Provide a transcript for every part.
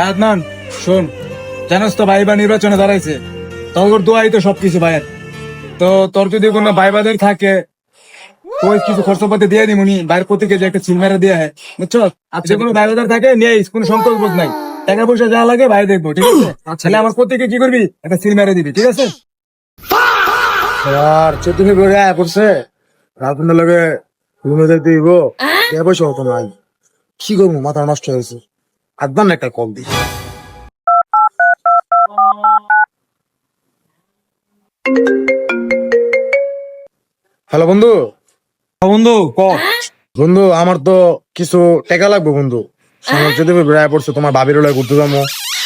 আদনান শোন, জানোস তো ভাইবা নির্বাচনে দাঁড়াইছে, তোর দোয়াই তো সবকিছু ভাইয়ের। তো তোর যদি কোনো ভাইবাদের থাকে ওই কিছু খরচপাতি দিয়ে দিমুনি, বাইরের প্রতীকে যে একটা চিলমারা দিয়ে হয়, বুঝছো? আচ্ছা, কোনো ভাইবাদের থাকে নিয়ে আইস, কোনো সংকল্প বোধ নাই। টাকা পয়সা যা লাগে ভাই দেখবো, ঠিক আছে? তাহলে আমার প্রতীকে কি করবি, একটা সিল মেরে দিবি, ঠিক আছে? আর 14 ফেব্রুয়ারি আয়া পড়ছে, রাজনের লগে ঘুমে যাইতে দিব, টাকা পয়সা হতো নাই, কি করবো, মাথা নষ্ট হয়েছে। আদনান একটা কল দিই। হ্যালো বন্ধু। বন্ধু ক। বন্ধু আমার তো কিছু টাকা লাগবে বন্ধু, সামনে যদি বেড়ায় পড়ছে, তোমার ভাবির লগে ঘুরতে যাবো,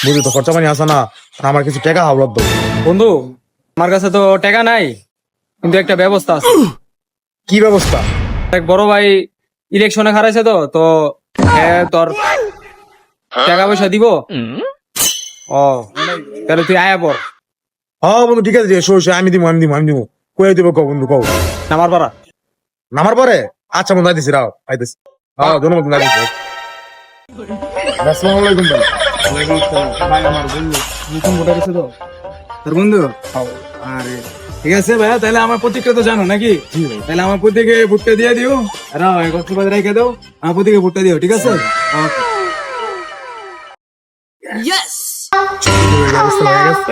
বুঝি তো খরচা পানি আসে না, আর আমার কিছু টাকা হাওলাত দেবো। বন্ধু আমার কাছে তো টাকা নাই, কিন্তু একটা ব্যবস্থা আছে। কি ব্যবস্থা? এক বড় ভাই ইলেকশনে হারাইছে, তো তো তোর টাকা পয়সা দিব। ও, তাহলে তুই আয়া পর। হ্যাঁ বন্ধু ঠিক আছে, এসো এসো, আমি দিব কয়ে দিব, কও বন্ধু কও। নামার পাড়া। নামার পরে? আচ্ছা বন্ধু আইতেছি, রাও আইতেছি। হ্যাঁ ধন্যবাদ বন্ধু, আইতেছি। আসসালামু আলাইকুম ভাই। ভাই আমার বন্ধু নতুন ভোটার এসে তো, তোর বন্ধু। আরে ঠিক আছে ভাইয়া, তাহলে আমার প্রতীকটা তো জানো নাকি? তাহলে আমার প্রতীকে ভোটটা দিয়ে দিও, রাও কক্সবাজার রেখে দাও, আমার প্রতীকে ভোটটা দিও, ঠিক আছে? Yes! ব্যবস্থা হয়ে গেছে।